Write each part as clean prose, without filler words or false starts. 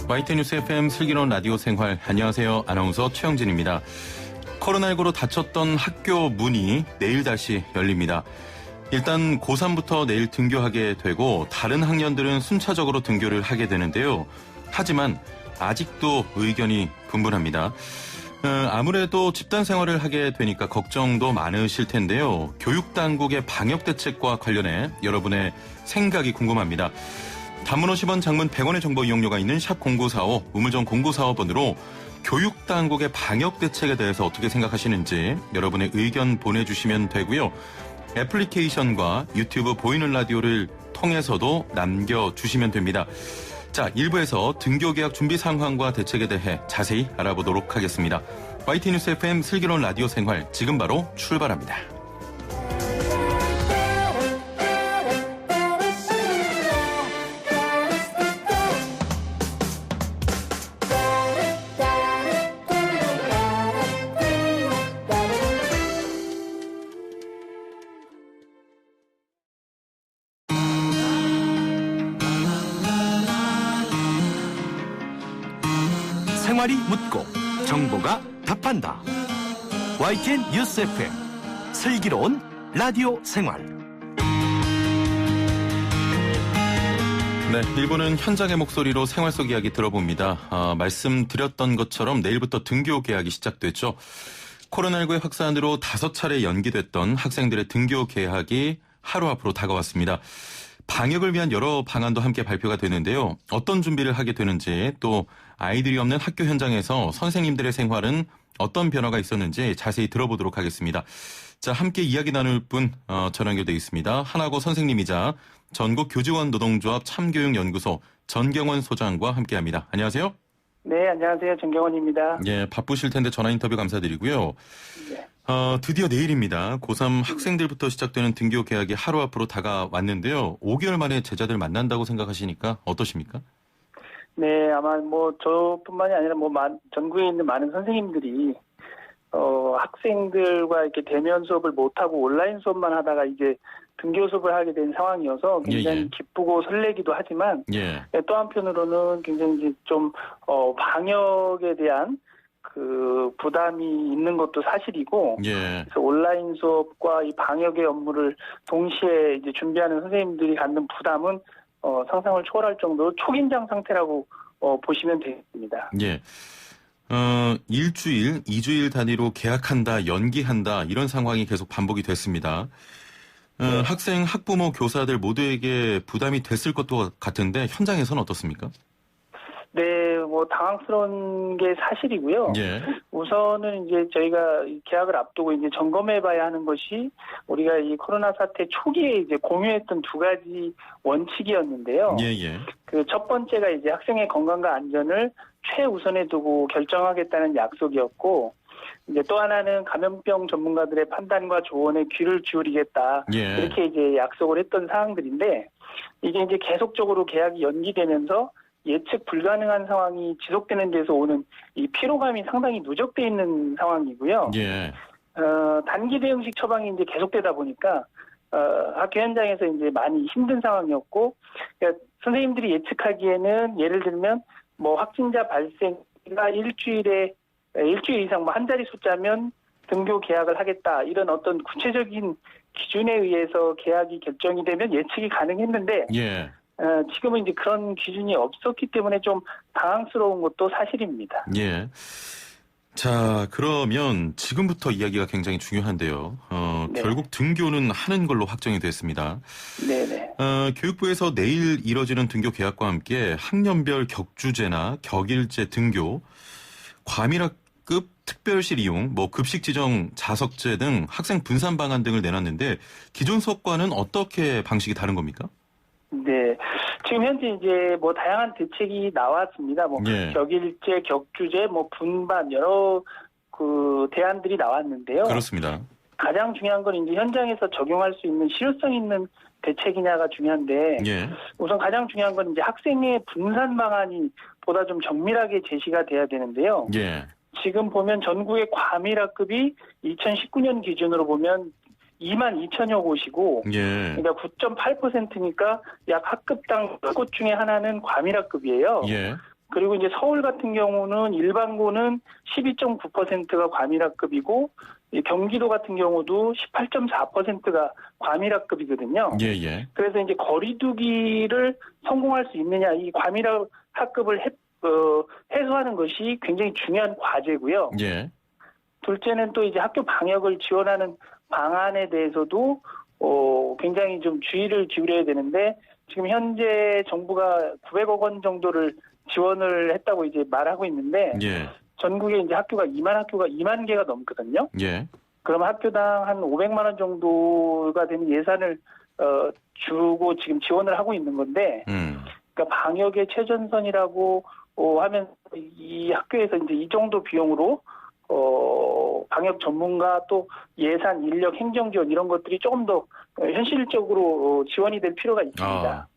YTN뉴스 FM 슬기로운 라디오 생활, 안녕하세요. 아나운서 최영진입니다. 코로나19로 닫혔던 학교 문이 내일 다시 열립니다. 일단 고3부터 내일 등교하게 되고 다른 학년들은 순차적으로 등교를 하게 되는데요. 하지만 아직도 의견이 분분합니다. 아무래도 집단 생활을 하게 되니까 걱정도 많으실 텐데요. 교육당국의 방역대책과 관련해 여러분의 생각이 궁금합니다. 단문 50원, 장문 100원의 정보 이용료가 있는 샵 0945, 우물정 0945번으로 교육당국의 방역대책에 대해서 어떻게 생각하시는지 여러분의 의견 보내주시면 되고요. 애플리케이션과 유튜브 보이는 라디오를 통해서도 남겨주시면 됩니다. 자, 1부에서 등교계약 준비 상황과 대책에 대해 자세히 알아보도록 하겠습니다. YTN뉴스 FM 슬기로운 라디오 생활, 지금 바로 출발합니다. 생활이 묻고 정보가 답한다. YTN 뉴스 FM 슬기로운 라디오 생활. 네, 1부는 현장의 목소리로 생활 속 이야기 들어봅니다. 말씀드렸던 것처럼 내일부터 등교 개학이 시작됐죠. 코로나19의 확산으로 5차례 연기됐던 학생들의 등교 개학이 하루 앞으로 다가왔습니다. 방역을 위한 여러 방안도 함께 발표가 되는데요. 어떤 준비를 하게 되는지, 또 아이들이 없는 학교 현장에서 선생님들의 생활은 어떤 변화가 있었는지 자세히 들어보도록 하겠습니다. 자, 함께 이야기 나눌 분 전화 연결돼 있습니다. 하나고 선생님이자 전국교직원 노동조합 참교육연구소 전경원 소장과 함께합니다. 안녕하세요. 네, 안녕하세요. 전경원입니다. 예, 바쁘실 텐데 전화 인터뷰 감사드리고요. 네. 드디어 내일입니다. 고3 학생들부터 시작되는 등교 개학이 하루 앞으로 다가왔는데요. 5개월 만에 제자들 만난다고 생각하시니까 어떠십니까? 네, 아마 저뿐만이 아니라 전국에 있는 많은 선생님들이 학생들과 이렇게 대면 수업을 못하고 온라인 수업만 하다가 이제 등교 수업을 하게 된 상황이어서 굉장히 기쁘고 설레기도 하지만 또 한편으로는 굉장히 이제 좀 방역에 대한 그 부담이 있는 것도 사실이고, 그래서 온라인 수업과 이 방역의 업무를 동시에 이제 준비하는 선생님들이 갖는 부담은 상상을 초월할 정도로 초긴장 상태라고 보시면 되겠습니다. 예. 일주일, 2주일 단위로 개학한다, 연기한다 이런 상황이 계속 반복이 됐습니다. 학생, 학부모, 교사들 모두에게 부담이 됐을 것도 같은데 현장에서는 어떻습니까? 네, 당황스러운 게 사실이고요. 우선은 이제 저희가 개학을 앞두고 이제 점검해봐야 하는 것이 우리가 이 코로나 사태 초기에 이제 공유했던 두 가지 원칙이었는데요. 그 첫 번째가 이제 학생의 건강과 안전을 최우선에 두고 결정하겠다는 약속이었고, 이제 또 하나는 감염병 전문가들의 판단과 조언에 귀를 기울이겠다. 이렇게 이제 약속을 했던 사항들인데, 이게 이제 계속적으로 개학이 연기되면서 예측 불가능한 상황이 지속되는 데서 오는 이 피로감이 상당히 누적돼 있는 상황이고요. 단기 대응식 처방이 이제 계속되다 보니까 학교 현장에서 이제 많이 힘든 상황이었고, 그러니까 선생님들이 예측하기에는 예를 들면 확진자 발생가 일주일 이상 한 자리 숫자면 등교 개학을 하겠다, 이런 어떤 구체적인 기준에 의해서 개학이 결정이 되면 예측이 가능했는데 지금은 이제 그런 기준이 없었기 때문에 좀 당황스러운 것도 사실입니다. 자, 그러면 지금부터 이야기가 굉장히 중요한데요. 결국 등교는 하는 걸로 확정이 됐습니다. 교육부에서 내일 이뤄지는 등교 개학과 함께 학년별 격주제나 격일제 등교, 과밀학급 특별실 이용, 급식 지정 자석제 등 학생 분산 방안 등을 내놨는데 기존 수업과는 어떻게 방식이 다른 겁니까? 네. 지금 현재 이제 다양한 대책이 나왔습니다. 격일제, 격주제, 분반 여러 그 대안들이 나왔는데요. 그렇습니다. 가장 중요한 건 이제 현장에서 적용할 수 있는 실효성 있는 대책이냐가 중요한데, 우선 가장 중요한 건 이제 학생의 분산 방안이 보다 좀 정밀하게 제시가 돼야 되는데요. 지금 보면 전국의 과밀학급이 2019년 기준으로 보면 2만 2천여 곳이고, 예. 그러니까 9.8%니까 약 학급당 10곳 중에 하나는 과밀학급이에요. 예. 그리고 이제 서울 같은 경우는 일반고는 12.9%가 과밀학급이고, 경기도 같은 경우도 18.4%가 과밀학급이거든요. 예. 그래서 이제 거리두기를 성공할 수 있느냐, 이 과밀학급을 해소하는 것이 굉장히 중요한 과제고요. 예. 둘째는 또 이제 학교 방역을 지원하는 방안에 대해서도 굉장히 좀 주의를 기울여야 되는데, 지금 현재 정부가 900억 원 정도를 지원을 했다고 이제 말하고 있는데, 예. 전국에 이제 학교가 2만 개가 넘거든요. 예. 그러면 학교당 한 500만 원 정도가 되는 예산을 주고 지금 지원을 하고 있는 건데, 그러니까 방역의 최전선이라고 하면 이 학교에서 이제 이 정도 비용으로 방역 전문가 또 예산, 인력, 행정 지원 이런 것들이 조금 더 현실적으로 지원이 될 필요가 있습니다.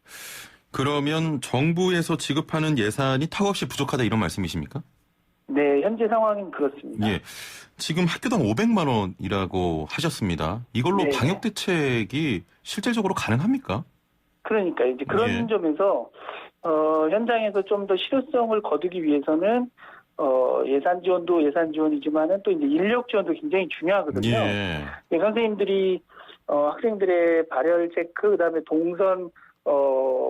그러면 정부에서 지급하는 예산이 턱없이 부족하다 이런 말씀이십니까? 네, 현재 상황은 그렇습니다. 예. 지금 학교당 500만 원이라고 하셨습니다. 이걸로 네. 방역 대책이 실질적으로 가능합니까? 그러니까 이제 그런 예. 점에서 현장에서 좀 더 실효성을 거두기 위해서는 예산 지원도 예산 지원이지만은 또 이제 인력 지원도 굉장히 중요하거든요. 예. 선생님들이 학생들의 발열 체크, 그다음에 동선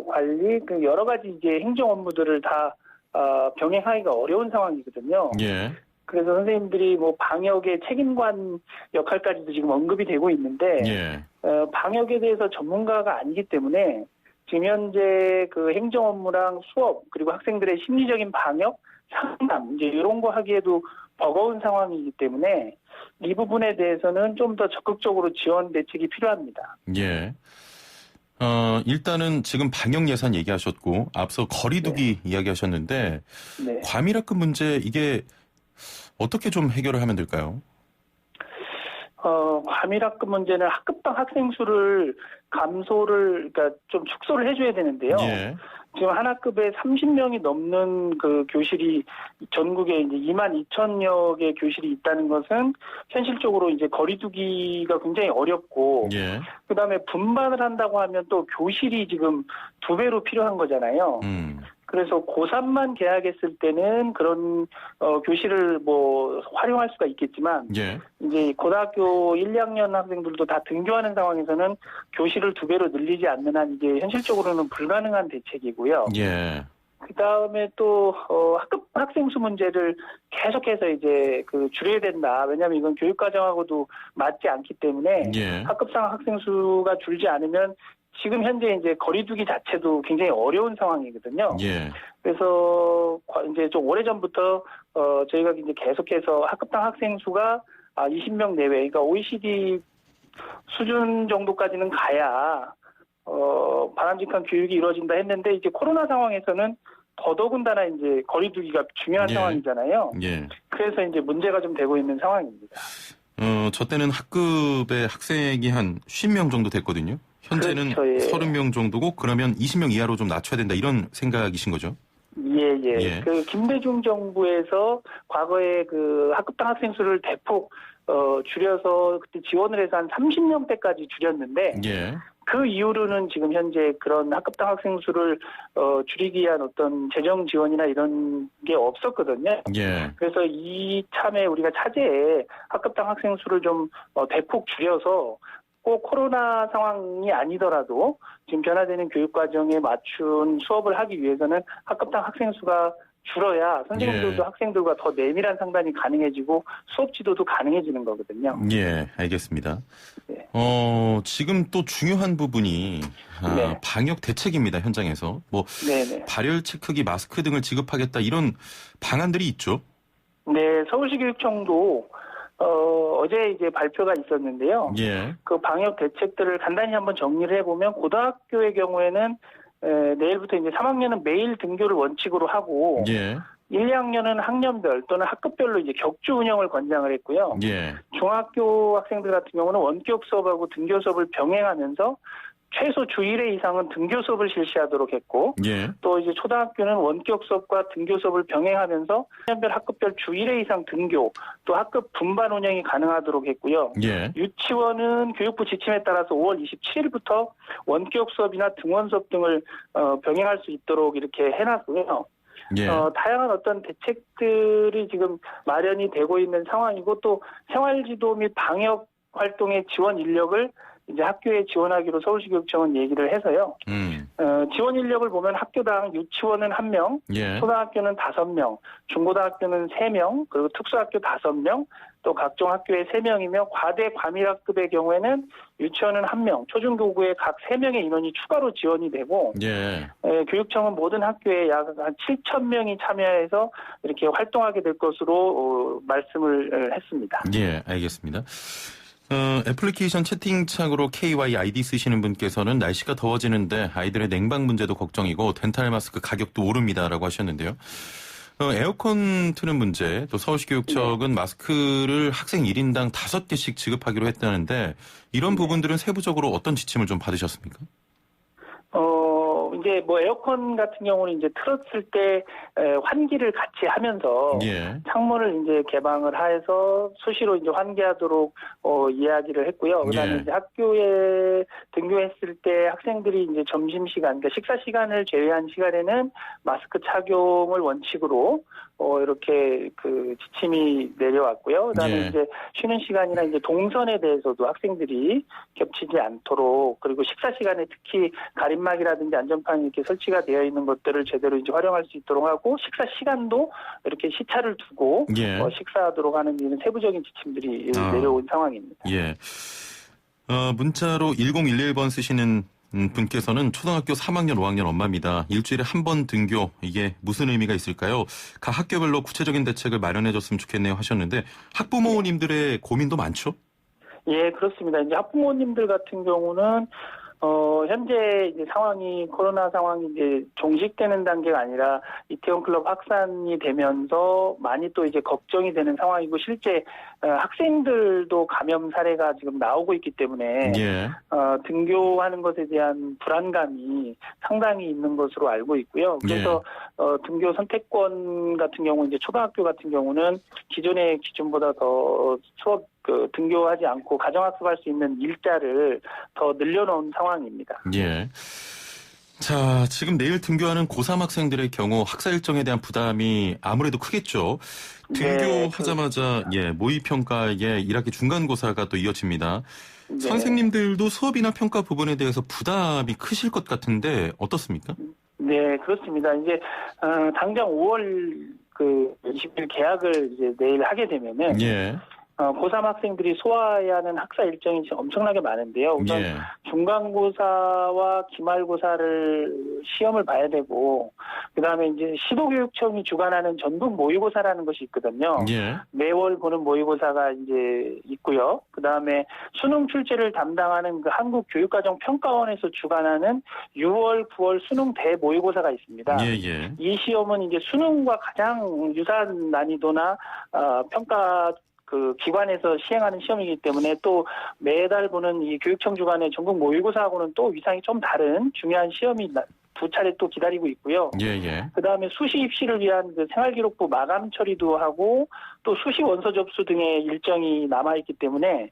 관리, 그 여러 가지 이제 행정 업무들을 다 병행하기가 어려운 상황이거든요. 예. 그래서 선생님들이 뭐 방역의 책임관 역할까지도 지금 언급이 되고 있는데, 예. 방역에 대해서 전문가가 아니기 때문에 지금 현재 그 행정 업무랑 수업, 그리고 학생들의 심리적인 방역, 상담, 이제 이런 거 하기에도 버거운 상황이기 때문에 이 부분에 대해서는 좀 더 적극적으로 지원 대책이 필요합니다. 예. 일단은 지금 방역 예산 얘기하셨고 앞서 거리두기 이야기하셨는데 네. 과밀학급 문제 이게 어떻게 좀 해결을 하면 될까요? 과밀학급 문제는 학급당 학생 수를 그러니까 좀 축소를 해줘야 되는데요. 예. 지금 한 학급에 30명이 넘는 그 교실이 전국에 이제 2만 2천여 개 교실이 있다는 것은 현실적으로 이제 거리두기가 굉장히 어렵고, 예. 그다음에 분반을 한다고 하면 또 교실이 지금 2배로 필요한 거잖아요. 그래서 고3만 개학했을 때는 그런 교실을 뭐 활용할 수가 있겠지만, 예. 이제 고등학교 1, 2학년 학생들도 다 등교하는 상황에서는 교실을 2배로 늘리지 않는 한 이게 현실적으로는 불가능한 대책이고요. 예. 그 다음에 또 학급 학생 수 문제를 계속해서 이제 그 줄여야 된다. 왜냐하면 이건 교육과정하고도 맞지 않기 때문에 예. 학급상 학생 수가 줄지 않으면 지금 현재 이제 거리두기 자체도 굉장히 어려운 상황이거든요. 예. 그래서 이제 좀 오래전부터 저희가 이제 계속해서 학급당 학생 수가 20명 내외, 그러니까 OECD 수준 정도까지는 가야 바람직한 교육이 이루어진다 했는데, 이제 코로나 상황에서는 더더군다나 이제 거리두기가 중요한 예. 상황이잖아요. 예. 그래서 이제 문제가 좀 되고 있는 상황입니다. 저 때는 학급의 학생이 한 50명 정도 됐거든요. 현재는 그렇죠, 예. 30명 정도고 그러면 20명 이하로 좀 낮춰야 된다 이런 생각이신 거죠? 예. 그 김대중 정부에서 과거에 그 학급당 학생 수를 대폭 줄여서 그때 지원을 해서 한 30명대까지 줄였는데, 예. 그 이후로는 지금 현재 그런 학급당 학생 수를 줄이기 위한 어떤 재정 지원이나 이런 게 없었거든요. 예. 그래서 이참에 우리가 차제에 학급당 학생 수를 좀 대폭 줄여서 꼭 코로나 상황이 아니더라도 지금 변화되는 교육과정에 맞춘 수업을 하기 위해서는 학급당 학생 수가 줄어야 선생님들도 예. 학생들과 더 내밀한 상담이 가능해지고 수업 지도도 가능해지는 거거든요. 예, 알겠습니다. 네. 지금 또 중요한 부분이 네. 방역 대책입니다. 현장에서 뭐 네네. 발열 체크기, 마스크 등을 지급하겠다 이런 방안들이 있죠. 네, 서울시 교육청도 어제 이제 발표가 있었는데요. 예. 그 방역 대책들을 간단히 한번 정리를 해보면, 고등학교의 경우에는 내일부터 이제 3학년은 매일 등교를 원칙으로 하고, 예. 1, 2학년은 학년별 또는 학급별로 이제 격주 운영을 권장을 했고요. 예. 중학교 학생들 같은 경우는 원격 수업하고 등교 수업을 병행하면서 최소 주 1회 이상은 등교 수업을 실시하도록 했고, 예. 또 이제 초등학교는 원격 수업과 등교 수업을 병행하면서 학년별 학급별 주 1회 이상 등교, 또 학급 분반 운영이 가능하도록 했고요. 예. 유치원은 교육부 지침에 따라서 5월 27일부터 원격 수업이나 등원 수업 등을 병행할 수 있도록 이렇게 해놨고요. 예. 다양한 어떤 대책들이 지금 마련이 되고 있는 상황이고, 또 생활지도 및 방역 활동의 지원 인력을 이제 학교에 지원하기로 서울시 교육청은 얘기를 해서요. 지원 인력을 보면 학교당 유치원은 1명, 예. 초등학교는 5명, 중고등학교는 3명, 그리고 특수학교 5명, 또 각종 학교에 3명이며 과대 과밀학급의 경우에는 유치원은 1명, 초중교구에 각 3명의 인원이 추가로 지원이 되고, 예. 교육청은 모든 학교에 약 한 7,000명이 참여해서 이렇게 활동하게 될 것으로 말씀을 했습니다. 예, 알겠습니다. 애플리케이션 채팅창으로 KYID 쓰시는 분께서는 날씨가 더워지는데 아이들의 냉방 문제도 걱정이고 덴탈 마스크 가격도 오릅니다라고 하셨는데요. 에어컨 트는 문제, 또 서울시 교육청은 마스크를 학생 1인당 5개씩 지급하기로 했다는데 이런 부분들은 세부적으로 어떤 지침을 좀 받으셨습니까? 이제 뭐 에어컨 같은 경우는 이제 틀었을 때 환기를 같이 하면서 예. 창문을 이제 개방을 해서 수시로 이제 환기하도록 이야기를 했고요. 그다음에 예. 이제 학교에 등교했을 때 학생들이 이제 점심 시간, 그러니까 식사 시간을 제외한 시간에는 마스크 착용을 원칙으로 이렇게 그 지침이 내려왔고요. 그다음에 예. 이제 쉬는 시간이나 이제 동선에 대해서도 학생들이 겹치지 않도록, 그리고 식사 시간에 특히 가림막이라든지 안전판이 이렇게 설치가 되어 있는 것들을 제대로 이제 활용할 수 있도록 하고, 식사 시간도 이렇게 시차를 두고 예. 식사하도록 하는 이런 세부적인 지침들이 내려온 상황입니다. 예. 문자로 1011번 쓰시는 분께서는 초등학교 3학년, 5학년 엄마입니다. 일주일에 한 번 등교, 이게 무슨 의미가 있을까요? 각 학교별로 구체적인 대책을 마련해줬으면 좋겠네요 하셨는데 학부모님들의 고민도 많죠? 예, 그렇습니다. 이제 학부모님들 같은 경우는 현재 이제 상황이, 코로나 상황이 이제 종식되는 단계가 아니라 이태원 클럽 확산이 되면서 많이 또 이제 걱정이 되는 상황이고, 실제 학생들도 감염 사례가 지금 나오고 있기 때문에 예. 등교하는 것에 대한 불안감이 상당히 있는 것으로 알고 있고요. 그래서 등교 선택권 같은 경우, 이제 초등학교 같은 경우는 기존의 기준보다 더 수업 등교하지 않고 가정학습할 수 있는 일자를 더 늘려놓은 상황입니다. 예. 자, 지금 내일 등교하는 고3 학생들의 경우 학사 일정에 대한 부담이 아무래도 크겠죠. 등교하자마자 모의평가에 1학기 중간고사가 또 이어집니다. 네. 선생님들도 수업이나 평가 부분에 대해서 부담이 크실 것 같은데 어떻습니까? 네, 그렇습니다. 이제 당장 5월 20일 개학을 이제 내일 하게 되면은 고3 학생들이 소화해야 하는 학사 일정이 엄청나게 많은데요. 우선 중간고사와 기말고사를 시험을 봐야 되고, 그다음에 이제 시도교육청이 주관하는 전국 모의고사라는 것이 있거든요. 매월 보는 모의고사가 이제 있고요. 그다음에 수능 출제를 담당하는 그 한국교육과정평가원에서 주관하는 6월, 9월 수능 대모의고사가 있습니다. 이 시험은 이제 수능과 가장 유사한 난이도나 평가 기관에서 시행하는 시험이기 때문에, 또 매달 보는 이 교육청 주관의 전국 모의고사하고는 또 위상이 좀 다른 중요한 시험이 2차례 또 기다리고 있고요. 그 다음에 수시 입시를 위한 생활기록부 마감 처리도 하고, 또 수시 원서 접수 등의 일정이 남아있기 때문에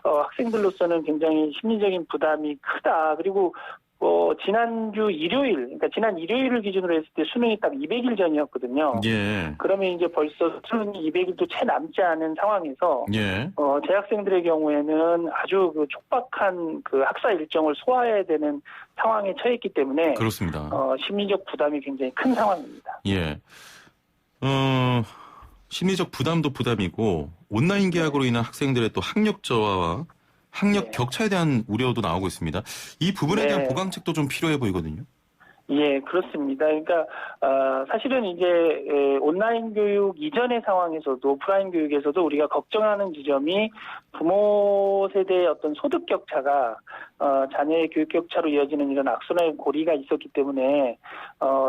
학생들로서는 굉장히 심리적인 부담이 크다. 그리고 지난주 일요일, 그러니까 지난 일요일을 기준으로 했을 때 수능이 딱 200일 전이었거든요. 그러면 이제 벌써 수능이 200일도 채 남지 않은 상황에서 재학생들의 경우에는 아주 촉박한 학사 일정을 소화해야 되는 상황에 처했기 때문에 그렇습니다. 심리적 부담이 굉장히 큰 상황입니다. 심리적 부담도 부담이고 온라인 계약으로 인한 학생들의 또 학력 저하와 학력 격차에 대한 우려도 나오고 있습니다. 이 부분에 대한 보강책도 좀 필요해 보이거든요. 예, 그렇습니다. 그러니까 사실은 이제 온라인 교육 이전의 상황에서도 오프라인 교육에서도 우리가 걱정하는 지점이 부모 세대의 어떤 소득 격차가 자녀의 교육 격차로 이어지는 이런 악순환의 고리가 있었기 때문에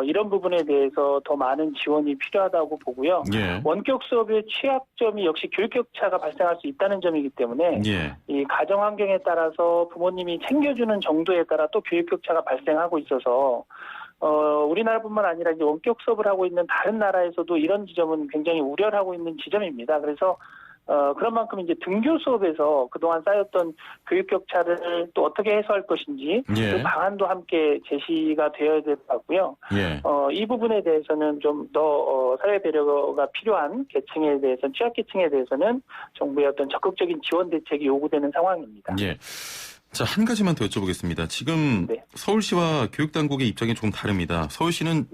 이런 부분에 대해서 더 많은 지원이 필요하다고 보고요. 예. 원격 수업의 취약점이 역시 교육 격차가 발생할 수 있다는 점이기 때문에 예. 이 가정 환경에 따라서 부모님이 챙겨주는 정도에 따라 또 교육 격차가 발생하고 있어서 우리나라뿐만 아니라 이제 원격 수업을 하고 있는 다른 나라에서도 이런 지점은 굉장히 우려를 하고 있는 지점입니다. 그래서 그런 만큼 이제 등교 수업에서 그동안 쌓였던 교육 격차를 또 어떻게 해소할 것인지 예. 그 방안도 함께 제시가 되어야 될 것 같고요. 예. 이 부분에 대해서는 좀 더 사회 배려가 필요한 계층에 대해서는 취약계층에 대해서는 정부의 어떤 적극적인 지원 대책이 요구되는 상황입니다. 예. 자, 한 가지만 더 여쭤보겠습니다. 지금 네. 서울시와 교육당국의 입장이 조금 다릅니다. 서울시는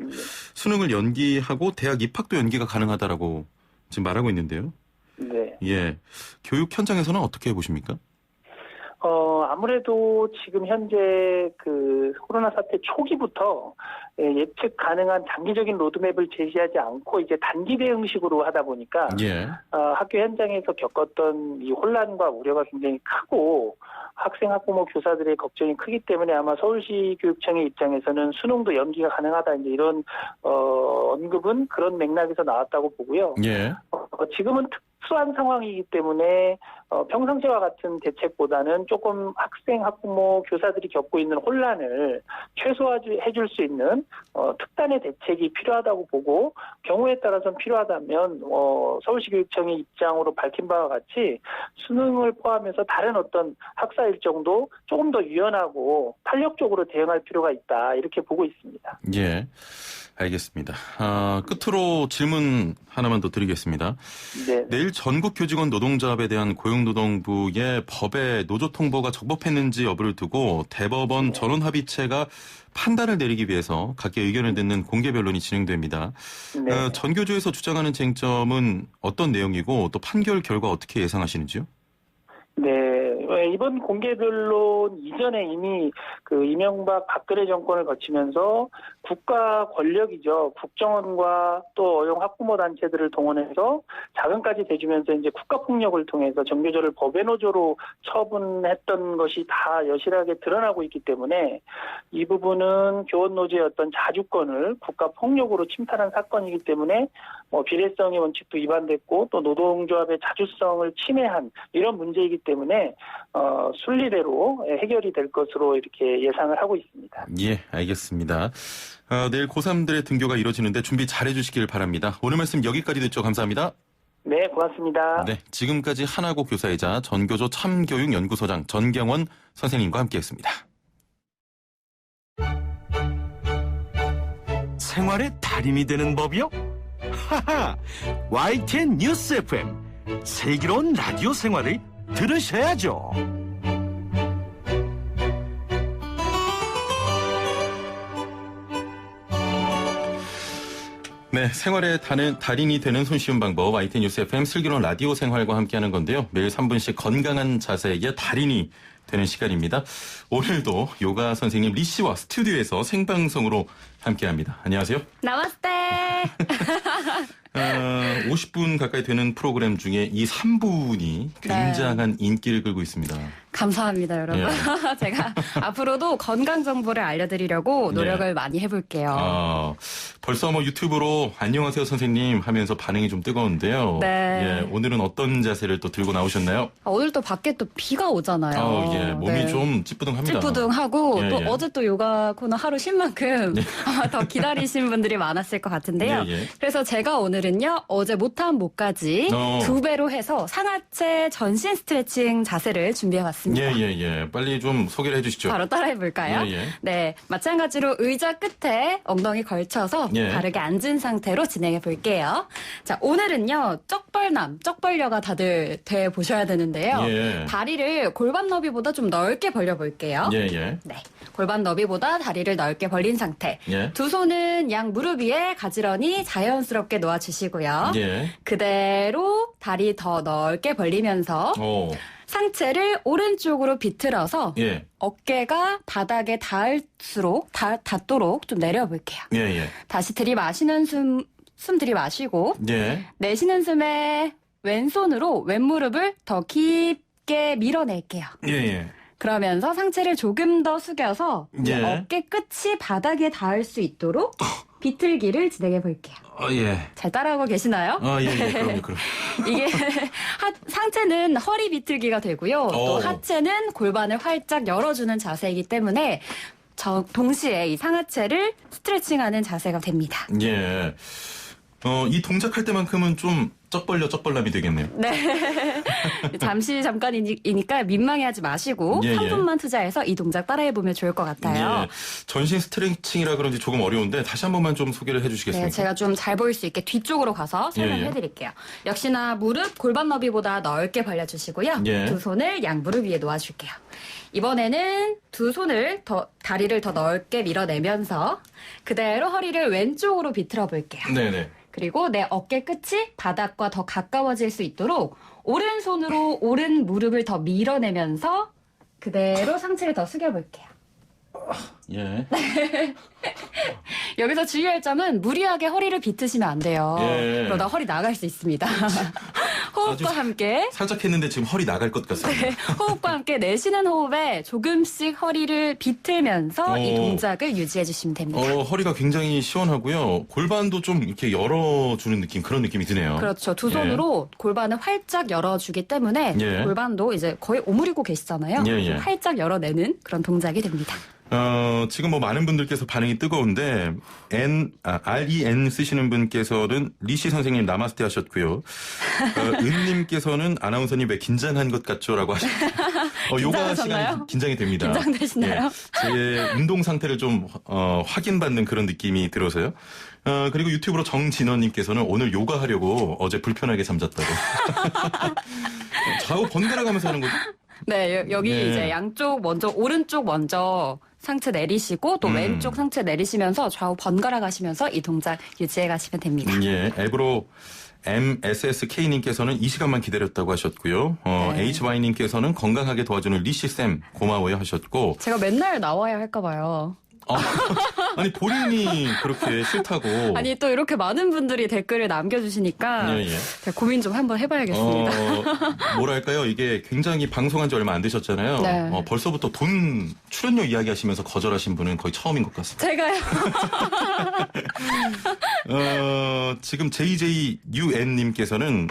수능을 연기하고 대학 입학도 연기가 가능하다라고 지금 말하고 있는데요. 네. 예. 교육 현장에서는 어떻게 보십니까? 아무래도 지금 현재 그 코로나 사태 초기부터 예측 가능한 장기적인 로드맵을 제시하지 않고 이제 단기 대응식으로 하다 보니까 예. 학교 현장에서 겪었던 이 혼란과 우려가 굉장히 크고 학생, 학부모, 교사들의 걱정이 크기 때문에 아마 서울시 교육청의 입장에서는 수능도 연기가 가능하다 이제 이런 언급은 그런 맥락에서 나왔다고 보고요. 예. 지금은 특수한 상황이기 때문에 평상시와 같은 대책보다는 조금 학생, 학부모, 교사들이 겪고 있는 혼란을 최소화해 줄 수 있는 특단의 대책이 필요하다고 보고 경우에 따라서는 필요하다면 서울시 교육청의 입장으로 밝힌 바와 같이 수능을 포함해서 다른 어떤 학사 일정도 조금 더 유연하고 탄력적으로 대응할 필요가 있다 이렇게 보고 있습니다. 예. 알겠습니다. 끝으로 질문 하나만 더 드리겠습니다. 네. 내일 전국교직원 노동조합에 대한 고용노동부의 법에 노조 통보가 적법했는지 여부를 두고 대법원 전원합의체가 판단을 내리기 위해서 각계 의견을 듣는 공개 변론이 진행됩니다. 네. 전교조에서 주장하는 쟁점은 어떤 내용이고 또 판결 결과 어떻게 예상하시는지요? 네, 이번 공개 변론 이전에 이미 그 이명박 박근혜 정권을 거치면서 국가 권력이죠. 국정원과 또 어용 학부모 단체들을 동원해서 자금까지 대주면서 이제 국가 폭력을 통해서 전교조를 법외 노조로 처분했던 것이 다 여실하게 드러나고 있기 때문에 이 부분은 교원 노조의 어떤 자주권을 국가 폭력으로 침탈한 사건이기 때문에 비례성의 원칙도 위반됐고 또 노동조합의 자주성을 침해한 이런 문제이기 때문에 순리대로 해결이 될 것으로 이렇게 예상을 하고 있습니다. 예, 알겠습니다. 내일 고3들의 등교가 이루어지는데 준비 잘해 주시길 바랍니다. 오늘 말씀 여기까지 듣죠. 감사합니다. 네, 고맙습니다. 네, 지금까지 하나고 교사이자 전교조 참교육연구소장 전경원 선생님과 함께했습니다. 생활의 달인이 되는 법이요? 하하! YTN 뉴스 FM 슬기로운 라디오 생활을 들으셔야죠. 네, 생활의 달인이 되는 손쉬운 방법 YTN 뉴스 FM 슬기로운 라디오 생활과 함께하는 건데요. 매일 3분씩 건강한 자세의 달인이 되는 시간입니다. 오늘도 요가 선생님 리 씨와 스튜디오에서 생방송으로 함께합니다. 안녕하세요. 나마스테. 50분 가까이 되는 프로그램 중에 이 3분이 굉장한 인기를 끌고 있습니다. 감사합니다, 여러분. 예. 제가 앞으로도 건강 정보를 알려드리려고 노력을 많이 해볼게요. 벌써 유튜브로 안녕하세요 선생님 하면서 반응이 좀 뜨거운데요. 네. 예, 오늘은 어떤 자세를 또 들고 나오셨나요? 오늘 또 밖에 또 비가 오잖아요. 예, 몸이 좀 찌뿌둥합니다. 찌뿌둥하고 예, 또 예. 어제 또 요가 코너 하루 쉰 만큼 아마 더 기다리신 분들이 많았을 것 같은데요. 예, 예. 그래서 제가 오늘은요, 어제 못한 목까지 2배로 해서 상하체 전신 스트레칭 자세를 준비해봤습니다. 예. 빨리 좀 소개를 해주시죠. 바로 따라해볼까요? 예. 네, 마찬가지로 의자 끝에 엉덩이 걸쳐서 예. 바르게 앉은 상태로 진행해 볼게요. 자, 오늘은요, 쪽벌려가 다들 돼 보셔야 되는데요. 예. 다리를 골반 너비보다 좀 넓게 벌려볼게요. 예. 네, 골반 너비보다 다리를 넓게 벌린 상태. 예. 두 손은 양 무릎 위에 가지런히 자연스럽게 놓아주시고요. 예. 그대로 다리 더 넓게 벌리면서 상체를 오른쪽으로 비틀어서 예. 어깨가 바닥에 닿도록 좀 내려볼게요. 예. 다시 들이마시는 숨 들이마시고 예. 내쉬는 숨에 왼손으로 왼무릎을 더 깊게 밀어낼게요. 예. 그러면서 상체를 조금 더 숙여서 예. 어깨 끝이 바닥에 닿을 수 있도록 비틀기를 진행해 볼게요. 예. 잘 따라하고 계시나요? 예. 그럼요. 이게 상체는 허리 비틀기가 되고요. 또 하체는 골반을 활짝 열어주는 자세이기 때문에 동시에 이 상하체를 스트레칭하는 자세가 됩니다. 예. 이 동작할 때만큼은 좀 쩍벌남이 되겠네요. 네. 잠깐이니까 민망해하지 마시고 3분만 투자해서 이 동작 따라해보면 좋을 것 같아요. 예. 전신 스트레칭이라 그런지 조금 어려운데 다시 한 번만 좀 소개를 해주시겠습니까? 네, 제가 좀 잘 보일 수 있게 뒤쪽으로 가서 설명해드릴게요. 역시나 무릎 골반 너비보다 넓게 벌려주시고요. 두 손을 양무릎 위에 놓아줄게요. 이번에는 두 손을 다리를 더 넓게 밀어내면서 그대로 허리를 왼쪽으로 비틀어 볼게요. 네네. 그리고 내 어깨 끝이 바닥과 더 가까워질 수 있도록 오른손으로 오른 무릎을 더 밀어내면서 그대로 상체를 더 숙여볼게요. 예. 여기서 주의할 점은 무리하게 허리를 비트시면 안 돼요. 예. 그러다 허리 나갈 수 있습니다. 호흡과 함께 살짝 했는데 지금 허리 나갈 것 같습니다. 네, 호흡과 함께 내쉬는 호흡에 조금씩 허리를 비틀면서 이 동작을 유지해 주시면 됩니다. 허리가 굉장히 시원하고요. 골반도 좀 이렇게 열어주는 느낌, 그런 느낌이 드네요. 그렇죠. 두 손으로 골반을 활짝 열어주기 때문에 골반도 이제 거의 오므리고 계시잖아요. 활짝 열어내는 그런 동작이 됩니다. 지금 뭐 많은 분들께서 반응이 뜨거운데, REN 쓰시는 분께서는 리씨 선생님 나마스테 하셨고요. 은님께서는 아나운서님 왜 긴장한 것 같죠? 라고 하셨어요. 요가 시간이 긴장이 됩니다. 긴장되시나요? 제 운동 상태를 좀, 확인받는 그런 느낌이 들어서요. 그리고 유튜브로 정진원님께서는 오늘 요가 하려고 어제 불편하게 잠잤다고. 좌우 번갈아 가면서 하는 거죠? 네, 여기 이제 양쪽 오른쪽 먼저 상체 내리시고 또 왼쪽 상체 내리시면서 좌우 번갈아 가시면서 이 동작 유지해 가시면 됩니다. 예, 앱으로 MSSK님께서는 이 시간만 기다렸다고 하셨고요. HY님께서는 건강하게 도와주는 리씨쌤 고마워요 하셨고. 제가 맨날 나와야 할까 봐요. 아니 본인이 그렇게 싫다고. 아니 또 이렇게 많은 분들이 댓글을 남겨주시니까 제가 고민 좀 한번 해봐야겠습니다. 뭐랄까요, 이게 굉장히 방송한 지 얼마 안 되셨잖아요. 네. 벌써부터 돈 출연료 이야기하시면서 거절하신 분은 거의 처음인 것 같습니다. 제가요. 지금 JJUN님께서는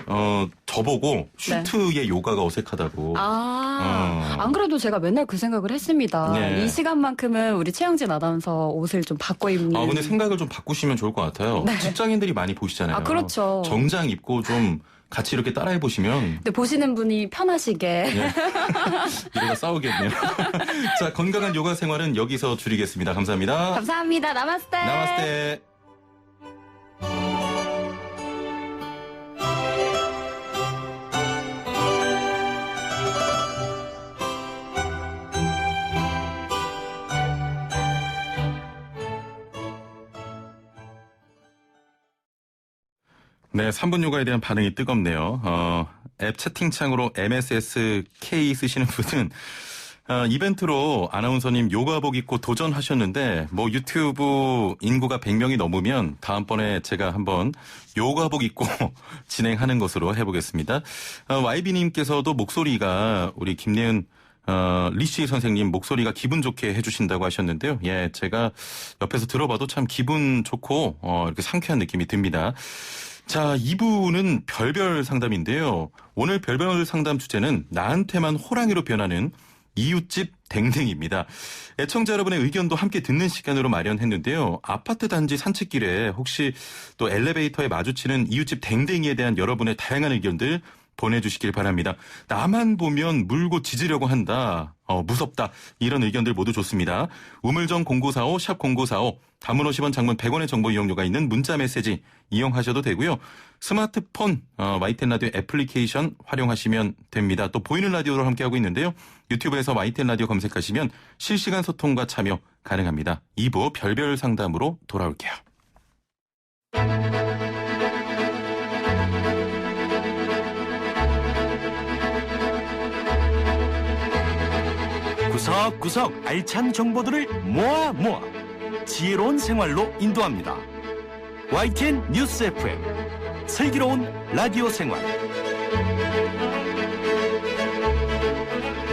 저보고 슈트의 요가가 어색하다고. 안 그래도 제가 맨날 그 생각을 했습니다. 이 시간만큼은 우리 최영진 아나운서 옷을 좀 바꿔 입는. 근데 생각을 좀 바꾸시면 좋을 것 같아요. 직장인들이 많이 보시잖아요. 그렇죠. 정장 입고 좀 같이 이렇게 따라해 보시면. 네, 보시는 분이 편하시게. 이러다 싸우겠네요. 자, 건강한 요가 생활은 여기서 줄이겠습니다. 감사합니다. 감사합니다. 나마스테. 나마스테. 네, 3분 요가에 대한 반응이 뜨겁네요. 앱 채팅창으로 MSSK 쓰시는 분은 이벤트로 아나운서님 요가복 입고 도전하셨는데 뭐 유튜브 인구가 100명이 넘으면 다음번에 제가 한번 요가복 입고 진행하는 것으로 해보겠습니다. YB님께서도 목소리가 우리 김예은 리씨 선생님 목소리가 기분 좋게 해주신다고 하셨는데요. 예, 제가 옆에서 들어봐도 참 기분 좋고 이렇게 상쾌한 느낌이 듭니다. 자, 2부는 별별 상담인데요. 오늘 별별 상담 주제는 나한테만 호랑이로 변하는 이웃집 댕댕입니다. 애청자 여러분의 의견도 함께 듣는 시간으로 마련했는데요. 아파트 단지 산책길에 혹시 또 엘리베이터에 마주치는 이웃집 댕댕이에 대한 여러분의 다양한 의견들 보내주시길 바랍니다. 나만 보면 물고 짖으려고 한다. 무섭다. 이런 의견들 모두 좋습니다. 우물정 0945 샵 0945 단문 50원 장문 100원의 정보 이용료가 있는 문자 메시지 이용하셔도 되고요. 스마트폰 YTN 라디오 애플리케이션 활용하시면 됩니다. 또 보이는 라디오로 함께하고 있는데요. 유튜브에서 YTN 라디오 검색하시면 실시간 소통과 참여 가능합니다. 2부 별별 상담으로 돌아올게요. 구석구석 알찬 정보들을 모아 지혜로운 생활로 인도합니다. YTN 뉴스 FM 슬기로운 라디오 생활.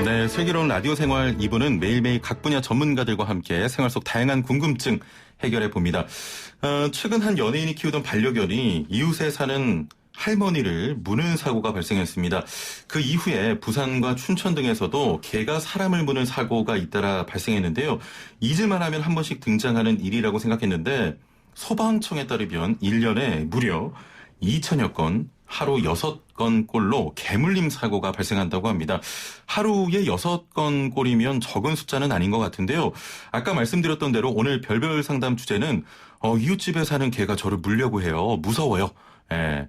네, 슬기로운 라디오 생활 2부는 매일매일 각 분야 전문가들과 함께 생활 속 다양한 궁금증 해결해 봅니다. 최근 한 연예인이 키우던 반려견이 이웃에 사는 할머니를 무는 사고가 발생했습니다. 그 이후에 부산과 춘천 등에서도 개가 사람을 무는 사고가 잇따라 발생했는데요. 잊을만 하면 한 번씩 등장하는 일이라고 생각했는데 소방청에 따르면 1년에 무려 2천여 건, 하루 6건 꼴로 개물림 사고가 발생한다고 합니다. 하루에 6건 꼴이면 적은 숫자는 아닌 것 같은데요. 아까 말씀드렸던 대로 오늘 별별 상담 주제는 이웃집에 사는 개가 저를 물려고 해요. 무서워요. 예.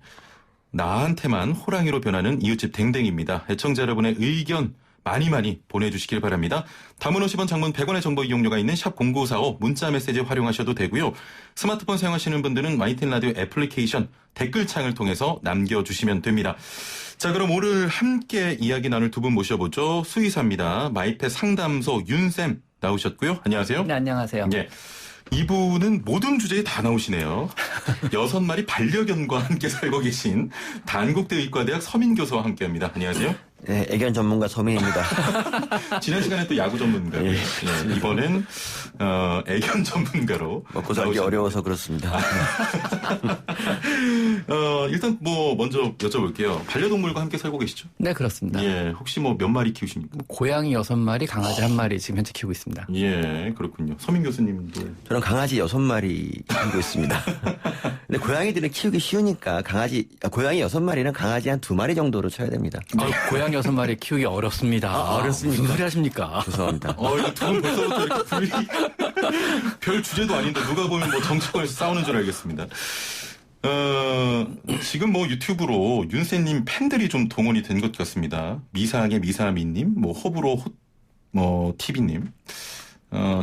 나한테만 호랑이로 변하는 이웃집 댕댕입니다. 애청자 여러분의 의견 많이 보내주시길 바랍니다. 단문 50원, 장문 100원의 정보 이용료가 있는 샵 0945 문자 메시지 활용하셔도 되고요. 스마트폰 사용하시는 분들은 YTN 라디오 애플리케이션 댓글창을 통해서 남겨주시면 됩니다. 자, 그럼 오늘 함께 이야기 나눌 두 분 모셔보죠. 수의사입니다. 마이펫 상담소 윤쌤 나오셨고요. 안녕하세요. 네, 안녕하세요. 예. 이분은 모든 주제에 다 나오시네요. 6마리 반려견과 함께 살고 계신 단국대 의과대학 서민 교수와 함께합니다. 안녕하세요. 네, 애견 전문가 서민입니다. 지난 시간에 또 야구 전문가고요. 예. 네, 이번엔 애견 전문가로 먹고 살기 어려워서 그렇습니다. 일단 먼저 여쭤볼게요. 반려동물과 함께 살고 계시죠? 네, 그렇습니다. 예, 혹시 몇 마리 키우십니까? 고양이 6마리, 강아지 1마리 지금 현재 키우고 있습니다. 예, 그렇군요. 서민 교수님도. 저는 강아지 6마리 키우고 있습니다. 근데 고양이들은 키우기 쉬우니까 고양이 6마리는 강아지 한 2마리 정도로 쳐야 됩니다. 고양이 6마리 키우기 어렵습니다. 어렵습니까? 무슨 소리 하십니까? 죄송합니다. 이거 두 분 벌써부터 이렇게 분위기. 별 주제도 아닌데 누가 보면 정치권에서 싸우는 줄 알겠습니다. 지금 유튜브로 윤쌤님 팬들이 좀 동원이 된 것 같습니다. 미사하게 미사미님, 호불호 TV님.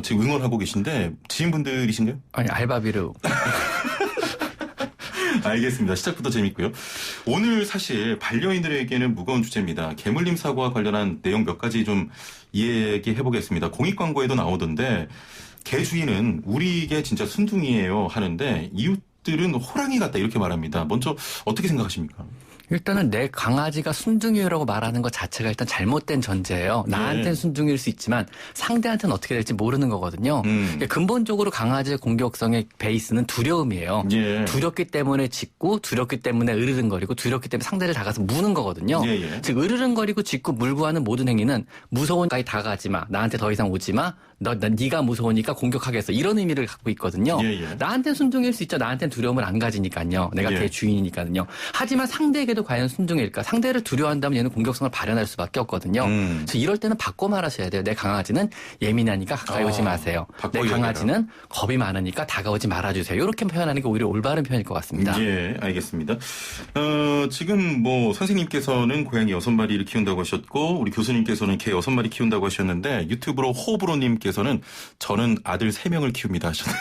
지금 응원하고 계신데, 지인분들이신가요? 아니, 알바비로. 알겠습니다. 시작부터 재밌고요. 오늘 사실 반려인들에게는 무거운 주제입니다. 개물림 사고와 관련한 내용 몇 가지 좀 이야기해보겠습니다. 공익광고에도 나오던데 개 주인은 우리 개 진짜 순둥이에요 하는데 이웃들은 호랑이 같다 이렇게 말합니다. 먼저 어떻게 생각하십니까? 일단은 내 강아지가 순둥이라고 말하는 것 자체가 일단 잘못된 전제예요. 나한테는 순둥이일 수 있지만 상대한테는 어떻게 될지 모르는 거거든요. 그러니까 근본적으로 강아지의 공격성의 베이스는 두려움이에요. 예. 두렵기 때문에 짖고 두렵기 때문에 으르릉거리고 두렵기 때문에 상대를 다가서 무는 거거든요. 예. 즉 으르릉거리고 짖고 물고 하는 모든 행위는 무서운 가까이 다가가지 마. 나한테 더 이상 오지 마. 네가 무서우니까 공격하겠어. 이런 의미를 갖고 있거든요. 예. 나한테는 순둥이일 수 있죠. 나한테는 두려움을 안 가지니까요. 내가 개 주인이니까요. 하지만 상대에게도 과연 순둥이일까? 상대를 두려워한다면 얘는 공격성을 발현할 수밖에 없거든요. 그래서 이럴 때는 바꿔 말하셔야 돼요. 내 강아지는 예민하니까 가까이 오지 마세요. 내 강아지는 겁이 많으니까 다가오지 말아주세요. 이렇게 표현하는 게 오히려 올바른 표현일 것 같습니다. 예, 알겠습니다. 지금 선생님께서는 고양이 6마리를 키운다고 하셨고 우리 교수님께서는 개 6마리 키운다고 하셨는데 유튜브로 호불호님께서는 저는 아들 3명을 키웁니다 하셨네요.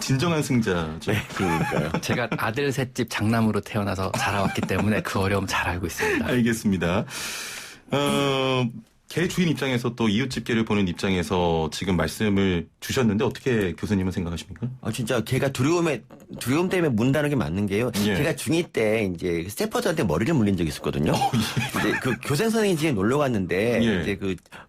진정한 승자죠. 네, 그러니까요. 제가 아들 셋집 장남으로 태어나서 자라왔기 때문에 그 어려움 잘 알고 있습니다. 알겠습니다. 개 주인 입장에서 또 이웃집 개를 보는 입장에서 지금 말씀을 주셨는데 어떻게 교수님은 생각하십니까? 진짜 개가 두려움 때문에 문다는 게 맞는 게요. 예. 개가 중2 때 이제 스태퍼드한테 머리를 물린 적이 있었거든요. 이제 그 교생 선생님 집에 놀러 갔는데 예. 이제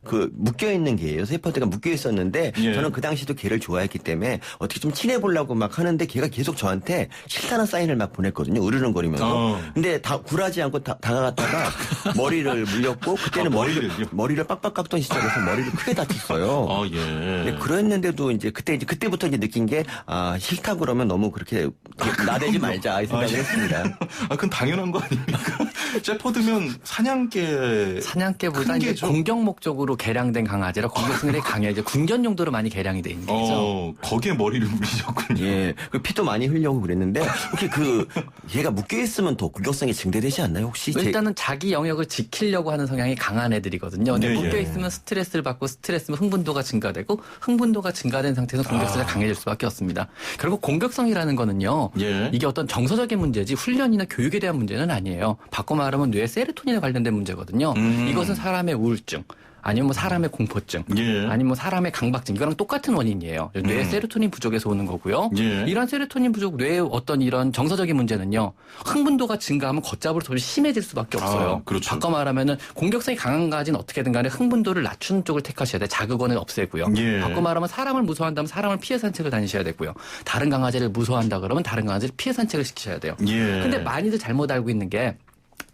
그 묶여 있는 개예요. 스태퍼드가 묶여 있었는데 예. 저는 그 당시도 개를 좋아했기 때문에 어떻게 좀 친해 보려고 막 하는데 개가 계속 저한테 싫다는 사인을 막 보냈거든요. 으르렁거리면서. 근데 굴하지 않고 다가갔다가 머리를 물렸고 그때는 머리를 빡빡 깎던 시절에서 머리를 크게 다쳤어요. 예. 네, 그랬는데도 그때부터 느낀 게 싫다 그러면 너무 그렇게 나대지 말자 이 생각을 했습니다. 그건 당연한 거 아닙니까? 셰퍼드면 사냥개보다 이제 공격 목적으로 개량된 강아지라 공격성이 강해 이제 군견 용도로 많이 개량이 돼 있는 거죠. 거기에 머리를 물리셨군요. 예, 피도 많이 흘려고 그랬는데 혹시 얘가 묶여 있으면 더 공격성이 증대되지 않나요? 혹시 일단은 자기 영역을 지키려고 하는 성향이 강한 애들이거든요. 근데 묶여 있으면 스트레스를 받고 스트레스면 흥분도가 증가되고 흥분도가 증가된 상태에서 공격성이 강해질 수밖에 없습니다. 결국 공격성이라는 거는요. 예. 이게 어떤 정서적인 문제지 훈련이나 교육에 대한 문제는 아니에요. 바꿔 말하면 뇌 세로토닌에 관련된 문제거든요. 이것은 사람의 우울증, 아니면 뭐 사람의 공포증, 아니면 뭐 사람의 강박증 이거랑 똑같은 원인이에요. 뇌 세로토닌 부족에서 오는 거고요. 이러한 세로토닌 부족, 뇌의 어떤 이런 정서적인 문제는요. 흥분도가 증가하면 걷잡을 수 없이 심해질 수밖에 없어요. 그렇죠. 바꿔 말하면은 공격성이 강한 강아지는 어떻게든 간에 흥분도를 낮추는 쪽을 택하셔야 돼요. 자극원을 없애고요. 바꿔 말하면 사람을 무서워한다면 사람을 피해 산책을 다니셔야 되고요. 다른 강아지를 무서워한다 그러면 다른 강아지를 피해 산책을 시키셔야 돼요. 근데 많이들 잘못 알고 있는 게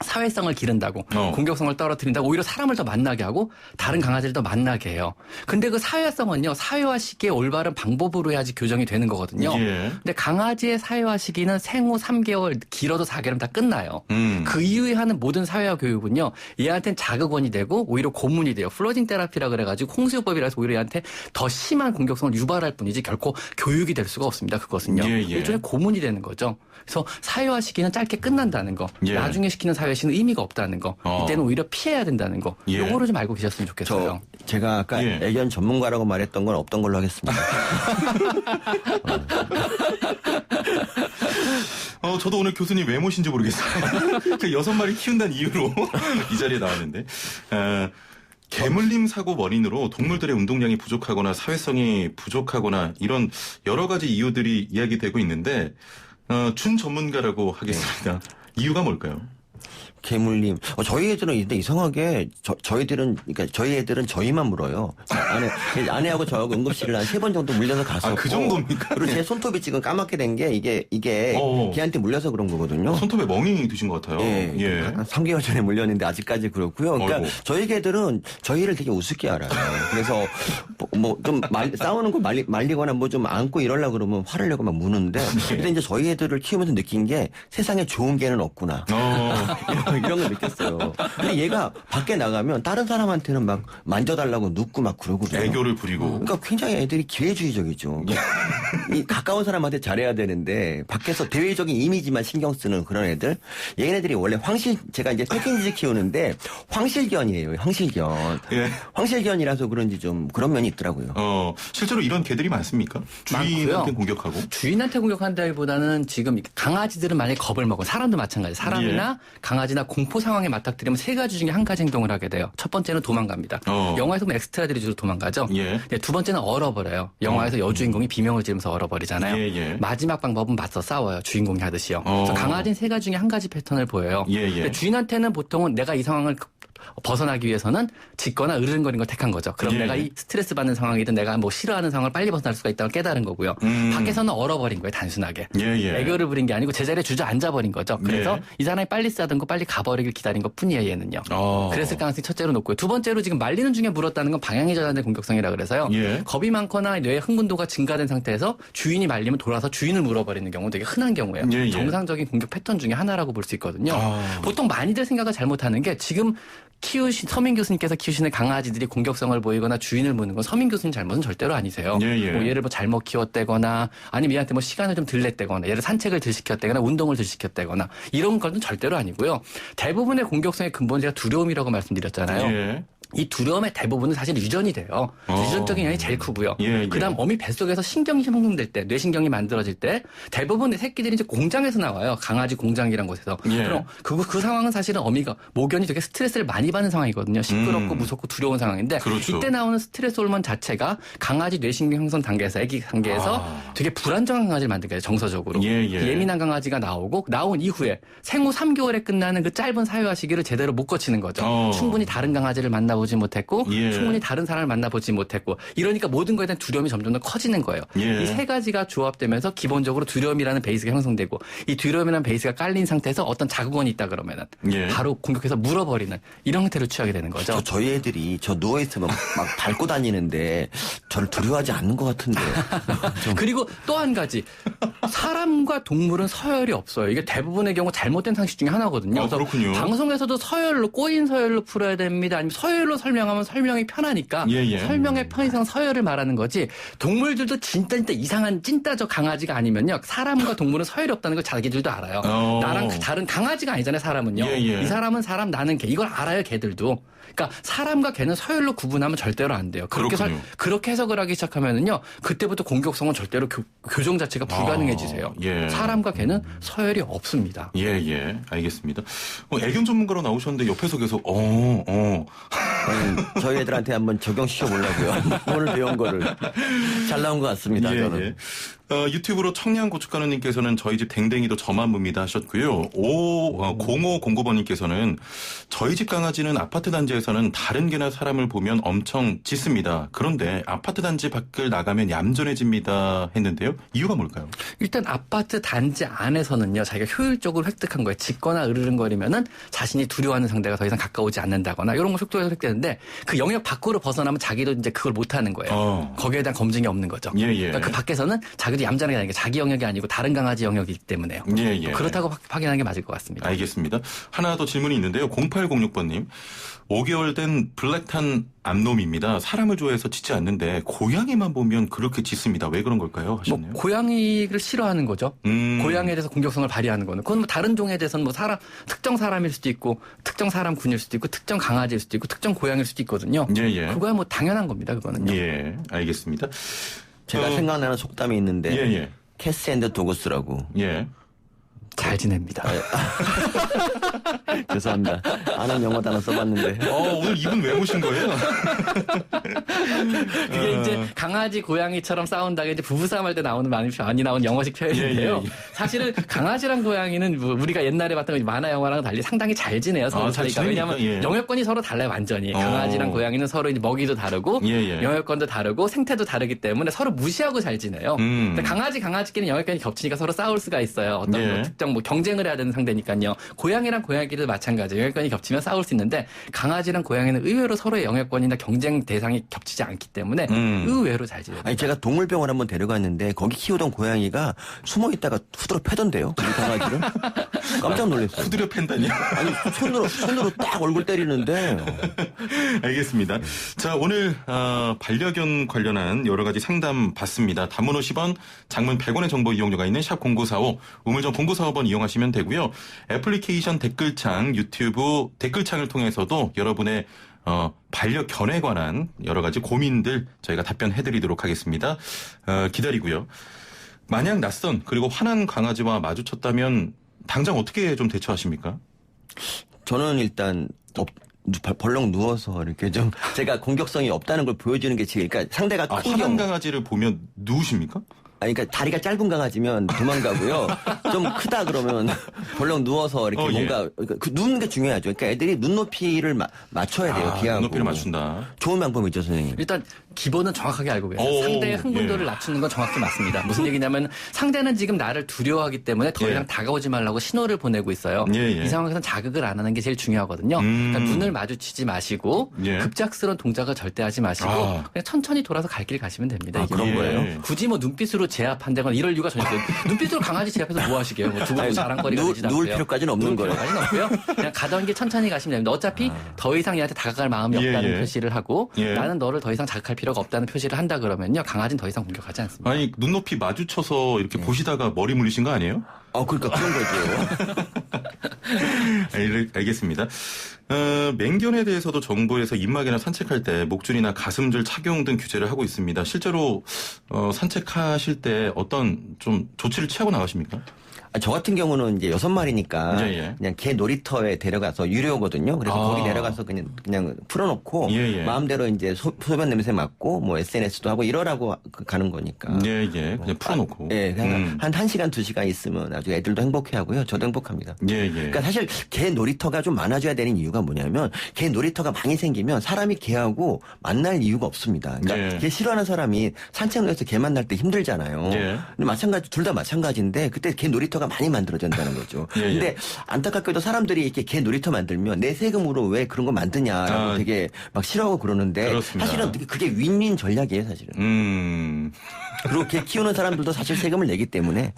사회성을 기른다고 공격성을 떨어뜨린다고 오히려 사람을 더 만나게 하고 다른 강아지를 더 만나게 해요. 근데 그 사회성은요. 사회화 시기의 올바른 방법으로 해야지 교정이 되는 거거든요. 근데 강아지의 사회화 시기는 생후 3개월 길어도 4개월이면 다 끝나요. 그 이후에 하는 모든 사회화 교육은요. 얘한테는 자극원이 되고 오히려 고문이 돼요. 플러징 테라피라 그래가지고 홍수요법이라서 오히려 얘한테 더 심한 공격성을 유발할 뿐이지 결코 교육이 될 수가 없습니다. 그것은요. 일종의 고문이 되는 거죠. 그래서 사회화 시기는 짧게 끝난다는 거. 나중에 시키는 사회화시는 의미가 없다는 거. 이때는 오히려 피해야 된다는 거. 요거를 좀 알고 계셨으면 좋겠어요. 제가 아까 애견 전문가라고 말했던 건 없던 걸로 하겠습니다. 저도 오늘 교수님 왜 모신지 모르겠어요. 그 6마리 키운다는 이유로 이 자리에 나왔는데. 개물림 사고 원인으로 동물들의 운동량이 부족하거나 사회성이 부족하거나 이런 여러 가지 이유들이 이야기되고 있는데 준 전문가라고 하겠습니다. 이유가 뭘까요? 개물림. 저희 애들은 근데 이상하게 저희들은 그러니까 저희 애들은 저희만 물어요. 아내하고 저하고 응급실을 한 3번 정도 물려서 갔었고. 그 정도입니까? 그리고 제 손톱이 지금 까맣게 된 게 이게 걔한테 물려서 그런 거거든요. 손톱에 멍이 드신 것 같아요. 한 3개월 전에 물렸는데 아직까지 그렇고요. 그러니까 저희 개들은 저희를 되게 우습게 알아요. 그래서 뭐 좀 싸우는 거 말리거나 뭐 좀 안고 이러려고 그러면 화를 내고 막 무는데 근데 이제 저희 애들을 키우면서 느낀 게 세상에 좋은 개는 없구나. 이런 걸 느꼈어요. 근데 얘가 밖에 나가면 다른 사람한테는 막 만져달라고 눕고 막 그러거든요. 애교를 부리고. 그러니까 굉장히 애들이 기회주의적이죠. 이 가까운 사람한테 잘해야 되는데 밖에서 대외적인 이미지만 신경 쓰는 그런 애들. 얘네들이 원래 제가 이제 패키지 키우는데 황실견이에요. 황실견. 황실견이라서 그런지 좀 그런 면이 있더라고요. 실제로 이런 개들이 많습니까? 주인한테 공격하고? 주인한테 공격한다기보다는 지금 강아지들은 만약에 겁을 먹어. 사람도 마찬가지. 사람이나 강아지나 공포 상황에 맞닥뜨리면 3가지 중에 한 가지 행동을 하게 돼요. 첫 번째는 도망갑니다. 영화에서 보면 엑스트라들이 주로 도망가죠. 두 번째는 얼어버려요. 영화에서 여주인공이 비명을 지르면서 얼어버리잖아요. 마지막 방법은 맞서 싸워요. 주인공이 하듯이요. 그래서 강아지는 3가지 중에 한 가지 패턴을 보여요. 근데 주인한테는 보통은 내가 이 상황을 벗어나기 위해서는 짖거나 으르렁거리는 걸 택한 거죠. 그럼 내가 이 스트레스 받는 상황이든 내가 뭐 싫어하는 상황을 빨리 벗어날 수가 있다는 걸 깨달은 거고요. 밖에서는 얼어버린 거예요. 단순하게. 애교를 부린 게 아니고 제자리에 주저앉아버린 거죠. 그래서 이 사람이 빨리 싸든 거 빨리 가버리길 기다린 것 뿐이에요. 얘는요. 그랬을 가능성이 첫째로 높고요. 두 번째로 지금 말리는 중에 물었다는 건 방향이 저하된 공격성이라 그래서요. 겁이 많거나 뇌의 흥분도가 증가된 상태에서 주인이 말리면 돌아서 주인을 물어버리는 경우 되게 흔한 경우예요. 정상적인 공격 패턴 중에 하나라고 볼 수 있거든요. 보통 많이들 생각을 잘못하는 게 지금 서민 교수님께서 키우시는 강아지들이 공격성을 보이거나 주인을 무는 건 서민 교수님 잘못은 절대로 아니세요. 뭐 얘를 뭐 잘못 키웠다거나 아니면 얘한테 뭐 시간을 좀 덜 냈다거나 얘를 산책을 덜 시켰다거나 운동을 덜 시켰다거나 이런 건 절대로 아니고요. 대부분의 공격성의 근본 제가 두려움이라고 말씀드렸잖아요. 이 두려움의 대부분은 사실 유전이 돼요. 유전적인 영향이 제일 크고요. 그다음 어미 뱃속에서 신경이 형성될 때, 뇌신경이 만들어질 때 대부분의 새끼들이 이제 공장에서 나와요. 강아지 공장이란 곳에서. 그럼 그 상황은 사실은 어미가 모견이 되게 스트레스를 많이 받는 상황이거든요. 시끄럽고 무섭고 두려운 상황인데 이때 나오는 스트레스 호르몬 자체가 강아지 뇌신경 형성 단계에서 아기 단계에서 되게 불안정한 강아지를 만들게 돼요. 정서적으로. 예민한 강아지가 나온 이후에 생후 3개월에 끝나는 그 짧은 사회화 시기를 제대로 못 거치는 거죠. 충분히 다른 강아지를 만나보지 못했고 충분히 다른 사람을 만나보지 못했고 이러니까 모든 거에 대한 두려움이 점점 더 커지는 거예요. 이 3가지가 조합되면서 기본적으로 두려움이라는 베이스가 형성되고 이 두려움이라는 베이스가 깔린 상태에서 어떤 자극원이 있다 그러면은 바로 공격해서 물어버리는 이런 형태를 취하게 되는 거죠. 저희 애들이 저 누워있으면 막 밟고 다니는데 저를 두려워하지 않는 것 같은데. 그리고 또 한 가지 사람과 동물은 서열이 없어요. 이게 대부분의 경우 잘못된 상식 중에 하나거든요. 그래서 그렇군요. 방송에서도 꼬인 서열로 풀어야 됩니다. 아니면 서열로 설명하면 설명이 편하니까 설명의 편의상 서열을 말하는 거지 동물들도 진짜 이상한 찐따적 강아지가 아니면요. 사람과 동물은 서열이 없다는 걸 자기들도 알아요. 나랑 다른 강아지가 아니잖아요. 사람은요. 이 사람은 사람 나는 개 이걸 알아요. 개들도. 그러니까 사람과 개는 서열로 구분하면 절대로 안 돼요. 그렇게 해석을 하기 시작하면은요. 그때부터 공격성은 절대로 교정 자체가 불가능해지세요. 사람과 개는 서열이 없습니다. 알겠습니다. 애견 전문가로 나오셨는데 옆에서 계속 저희 애들한테 한번 적용시켜보려고요. 오늘 배운 거를. 잘 나온 것 같습니다. 저는. 예. 유튜브로 청양고춧가루님께서는 저희 집 댕댕이도 저만 봅니다 하셨고요. 0509번님께서는 저희 집 강아지는 아파트 단지에서는 다른 개나 사람을 보면 엄청 짖습니다. 그런데 아파트 단지 밖을 나가면 얌전해집니다 했는데요. 이유가 뭘까요? 일단 아파트 단지 안에서는요. 자기가 효율적으로 획득한 거에 짖거나 으르렁거리면은 자신이 두려워하는 상대가 더 이상 가까우지 않는다거나 이런 거 속도에서 획득되는데 그 영역 밖으로 벗어나면 자기도 이제 그걸 못하는 거예요. 거기에 대한 검증이 없는 거죠. 그러니까 그 밖에서는 자기도 얌전하게 하는 게 자기 영역이 아니고 다른 강아지 영역이기 때문에요. 그렇다고 확인하는 게 맞을 것 같습니다. 알겠습니다. 하나 더 질문이 있는데요. 0806번님. 5개월 된 블랙탄 암놈입니다. 사람을 좋아해서 짖지 않는데 고양이만 보면 그렇게 짖습니다. 왜 그런 걸까요? 하셨네요. 고양이를 싫어하는 거죠. 고양이에 대해서 공격성을 발휘하는 거는. 그건 뭐 다른 종에 대해서는 뭐 특정 사람일 수도 있고 특정 사람군일 수도 있고 특정 강아지일 수도 있고 특정 고양이일 수도 있거든요. 그거야 뭐 당연한 겁니다. 그거는요. 예, 알겠습니다. 제가 생각나는 속담이 있는데 캐스 앤드 도그스라고. 잘 지냅니다. 죄송합니다. 아는 영어 단어 써봤는데. 오늘 이분 왜 모신 거예요? 그게 이제 강아지, 고양이처럼 싸운다가 이제 부부싸움할 때 많이 나온 영어식 표현인데요. 사실은 강아지랑 고양이는 우리가 옛날에 봤던 만화 영화랑 달리 상당히 잘 지내요. 서로 사이가. 왜냐하면 영역권이 서로 달라요, 완전히. 강아지랑 고양이는 서로 이제 먹이도 다르고 영역권도 다르고 생태도 다르기 때문에 서로 무시하고 잘 지내요. 근데 강아지끼리는 영역권이 겹치니까 서로 싸울 수가 있어요. 어떤 뭐 특정 뭐 경쟁을 해야 되는 상대니까요. 고양이랑 고양이도 마찬가지예요. 영역권이 겹치면 싸울 수 있는데 강아지랑 고양이는 의외로 서로의 영역권이나 경쟁 대상이 겹치지 않기 때문에 의외로 잘 지내요. 아니 제가 동물병원 한번 데려갔는데 거기 키우던 고양이가 숨어 있다가 후드려 패던데요. 우리 강아지를. 깜짝 놀랐어요. 후드려 팬다니요? 아니 손으로 딱 얼굴 때리는데. 알겠습니다. 자, 오늘 반려견 관련한 여러 가지 상담 받습니다. 단문 50원, 장문 100원의 정보 이용료가 있는 샵 0945, 우물정 0945번 이용하시면 되고요. 애플리케이션 댓글창, 유튜브 댓글창을 통해서도 여러분의 반려견에 관한 여러 가지 고민들 저희가 답변해드리도록 하겠습니다. 기다리고요. 만약 낯선 그리고 화난 강아지와 마주쳤다면 당장 어떻게 좀 대처하십니까? 저는 일단 벌렁 누워서 이렇게 좀 제가 공격성이 없다는 걸 보여주는 게 제일, 그러니까 상대가 큰 화난 강아지를 보면 누우십니까? 그러니까 다리가 짧은 강아지면 도망가고요. 좀 크다 그러면 벌렁 누워서 이렇게 뭔가 그 눕는 게 중요하죠. 그러니까 애들이 눈높이를 맞춰야 돼요. 귀하고. 눈높이를 맞춘다. 좋은 방법이죠, 선생님. 일단 기본은 정확하게 알고 계세요. 상대의 흥분도를 낮추는 건 정확히 맞습니다. 무슨 얘기냐면 상대는 지금 나를 두려워하기 때문에 더 이상 다가오지 말라고 신호를 보내고 있어요. 이 상황에서는 자극을 안 하는 게 제일 중요하거든요. 그러니까 눈을 마주치지 마시고 급작스러운 동작을 절대 하지 마시고 그냥 천천히 돌아서 갈 길 가시면 됩니다. 그런 거예요? 굳이 뭐 눈빛으로 제압한다거나 이럴 이유가 전혀 없어요. 눈빛으로 강아지 제압해서 뭐 하시게요? 뭐 두고 자랑거리가 되지도 않고요. 누울 필요까지는 없는 거예요. 필요까지는 없고요. 그냥 가던 길 천천히 가시면 됩니다. 어차피 더 이상 얘한테 다가갈 마음이 없다는 표시를 하고 나는 너를 더 이상 자극할 필요가 없다는 표시를 한다 그러면요. 강아지는 더 이상 공격하지 않습니다. 아니 눈높이 마주쳐서 이렇게 보시다가 머리 물리신 거 아니에요? 그러니까 그런 거죠. 알겠습니다. 맹견에 대해서도 정부에서 입마개나 산책할 때 목줄이나 가슴줄 착용 등 규제를 하고 있습니다. 실제로 산책하실 때 어떤 좀 조치를 취하고 나가십니까? 저 같은 경우는 이제 6마리니까 그냥 개 놀이터에 데려가서 유료거든요. 그래서 거기 내려가서 그냥 풀어놓고 마음대로 이제 소변 냄새 맡고 뭐 SNS도 하고 이러라고 가는 거니까. 그냥 풀어놓고. 그냥 한 1시간 2시간 있으면 아주 애들도 행복해하고요. 저도 행복합니다. 그러니까 사실 개 놀이터가 좀 많아져야 되는 이유가 뭐냐면 개 놀이터가 많이 생기면 사람이 개하고 만날 이유가 없습니다. 그러니까 개 싫어하는 사람이 산책로에서 개 만날 때 힘들잖아요. 근데 둘 다 마찬가지인데 그때 개 놀이터 가 많이 만들어진다는 거죠. 근데 안타깝게도 사람들이 이렇게 개 놀이터 만들면 내 세금으로 왜 그런 거 만드냐라고 되게 막 싫어하고 그러는데 그렇습니다. 사실은 그게 윈윈 전략이에요, 사실은. 그리고 개 키우는 사람들도 사실 세금을 내기 때문에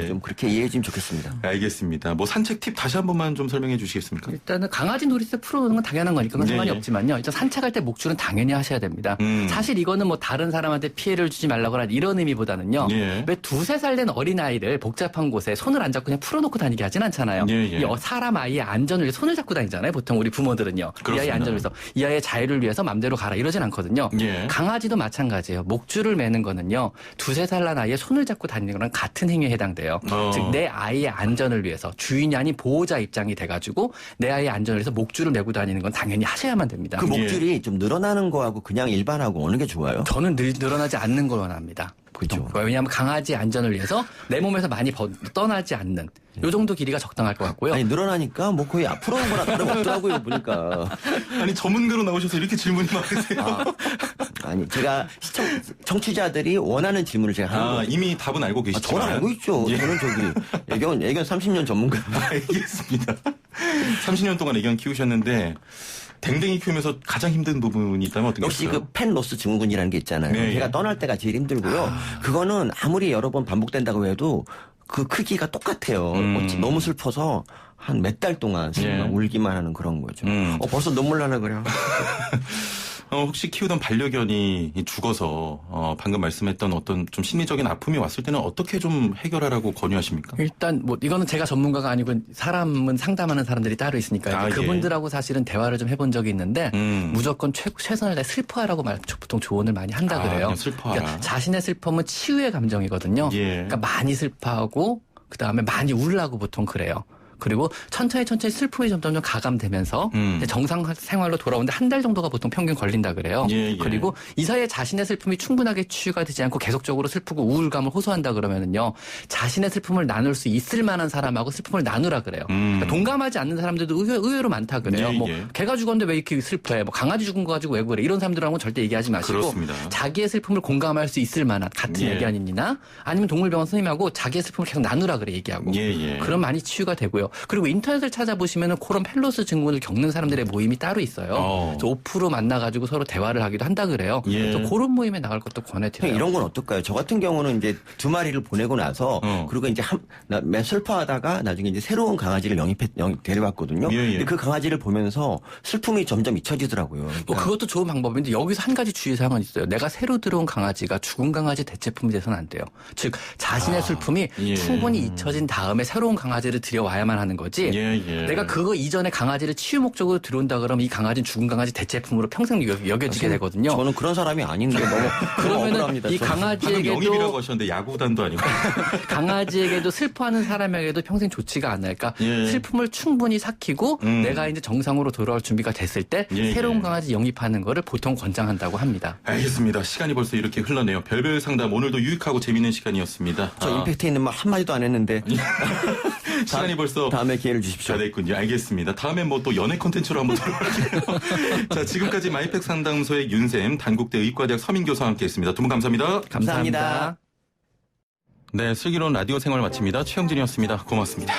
좀 그렇게 이해해 주면 좋겠습니다. 알겠습니다. 뭐 산책 팁 다시 한 번만 좀 설명해 주시겠습니까? 일단은 강아지 놀이터 풀어놓는 건 당연한 거니까 그건 상관이 없지만요. 일단 산책할 때 목줄은 당연히 하셔야 됩니다. 사실 이거는 뭐 다른 사람한테 피해를 주지 말라거나 이런 의미보다는요. 왜 2-3살 된 어린아이를 복잡한 곳에 손 손을 안 잡고 그냥 풀어놓고 다니게 하진 않잖아요. 예. 이 사람 아이의 안전을 위해서 손을 잡고 다니잖아요. 보통 우리 부모들은요. 그렇습니다. 이 아이의 안전을 위해서, 이 아이의 자유를 위해서 맘대로 가라 이러진 않거든요. 예. 강아지도 마찬가지예요. 목줄을 매는 거는요. 2-3살 난 아이의 손을 잡고 다니는 거랑 같은 행위에 해당돼요. 즉 내 아이의 안전을 위해서 주인이 아닌 보호자 입장이 돼가지고 내 아이의 안전을 위해서 목줄을 메고 다니는 건 당연히 하셔야만 됩니다. 그 목줄이 좀 늘어나는 거하고 그냥 일반하고 어느 게 좋아요? 저는 늘어나지 않는 걸 원합니다. 그렇죠. 왜냐하면 강아지 안전을 위해서 내 몸에서 많이 떠나지 않는 요 정도 길이가 적당할 것 같고요. 아니 늘어나니까 뭐 거의 앞으로 오는 거나 다름없더라고요 보니까. 아니 전문가로 나오셔서 이렇게 질문이 많으세요. 아니 제가 청취자들이 원하는 질문을 제가 하는 거예요. 이미 답은 알고 계시지만. 저는 알고 있죠. 예. 저는 애견 30년 전문가. 알겠습니다. 30년 동안 애견 키우셨는데 댕댕이 키우면서 가장 힘든 부분이 있다면 어떤 게 역시 있어요? 그 펜 로스 증후군이라는 게 있잖아요. 네, 걔가 예. 떠날 때가 제일 힘들고요. 그거는 아무리 여러 번 반복된다고 해도 그 크기가 똑같아요. 너무 슬퍼서 한 몇 달 동안 예. 울기만 하는 그런 거죠. 벌써 눈물 나려 그래요. 혹시 키우던 반려견이 죽어서 방금 말씀했던 어떤 좀 심리적인 아픔이 왔을 때는 어떻게 좀 해결하라고 권유하십니까? 일단 뭐 이거는 제가 전문가가 아니고 사람은 상담하는 사람들이 따로 있으니까요. 예. 그분들하고 사실은 대화를 좀 해본 적이 있는데 무조건 최선을 다해 슬퍼하라고 보통 조언을 많이 한다 그래요. 그냥 슬퍼하라. 그러니까 자신의 슬픔은 치유의 감정이거든요. 예. 그러니까 많이 슬퍼하고 그다음에 많이 울라고 보통 그래요. 그리고 천천히 슬픔이 점점 가감되면서 정상 생활로 돌아오는데 한 달 정도가 보통 평균 걸린다 그래요. 예. 그리고 이 사이에 자신의 슬픔이 충분하게 치유가 되지 않고 계속적으로 슬프고 우울감을 호소한다 그러면은요. 자신의 슬픔을 나눌 수 있을 만한 사람하고 슬픔을 나누라 그래요. 그러니까 동감하지 않는 사람들도 의외로 많다 그래요. 예, 뭐 예. 개가 죽었는데 왜 이렇게 슬퍼해? 뭐 강아지 죽은 거 가지고 왜 그래? 이런 사람들하고는 절대 얘기하지 마시고 그렇습니다. 자기의 슬픔을 공감할 수 있을 만한 같은 예. 애견인이나 아니면 동물병원 선생님하고 자기의 슬픔을 계속 나누라 그래 얘기하고. 예. 그럼 많이 치유가 되고요. 그리고 인터넷을 찾아보시면은 코론 펠로스 증후군을 겪는 사람들의 모임이 따로 있어요. 그래서 5% 만나가지고 서로 대화를 하기도 한다 그래요. 예. 그래서 그런 모임에 나갈 것도 권해드려요. 이런 건 어떨까요? 저 같은 경우는 이제 2마리를 보내고 나서 그리고 이제 맨 슬퍼하다가 나중에 이제 새로운 강아지를 데려왔거든요. 예. 근데 그 강아지를 보면서 슬픔이 점점 잊혀지더라고요. 그러니까 뭐 그것도 좋은 방법인데 여기서 한 가지 주의사항은 있어요. 내가 새로 들어온 강아지가 죽은 강아지 대체품이 돼서는 안 돼요. 즉 자신의 슬픔이 예. 충분히 잊혀진 다음에 새로운 강아지를 들여와야만 하는 거지. 예. 내가 그거 이전에 강아지를 치유 목적으로 들어온다 그러면 이 강아지는 죽은 강아지 대체품으로 평생 여겨지게 되거든요. 저는 그런 사람이 아닌데 너무 그러면은 억울합니다. 이 저는. 방금 영입이라고 강아지에게도 하셨는데 야구단도 아니고. 강아지에게도 슬퍼하는 사람에게도 평생 좋지가 않아요. 그러니까 예. 슬픔을 충분히 삭히고 내가 이제 정상으로 돌아올 준비가 됐을 때 예. 새로운 강아지 영입하는 거를 보통 권장한다고 합니다. 알겠습니다. 시간이 벌써 이렇게 흘러네요. 별별 상담 오늘도 유익하고 재미있는 시간이었습니다. 저 임팩트 있는 말 한마디도 안 했는데 시간이 벌써 다음에 기회를 주십시오. 다 됐군요. 알겠습니다. 다음에 뭐 또 연애 콘텐츠로 한번 돌아올게요. 자, 지금까지 마이팩 상담소의 윤쌤, 단국대 의과대학 서민교수와 함께했습니다. 두 분 감사합니다. 감사합니다. 네, 슬기로운 라디오 생활 마칩니다. 최영진이었습니다. 고맙습니다.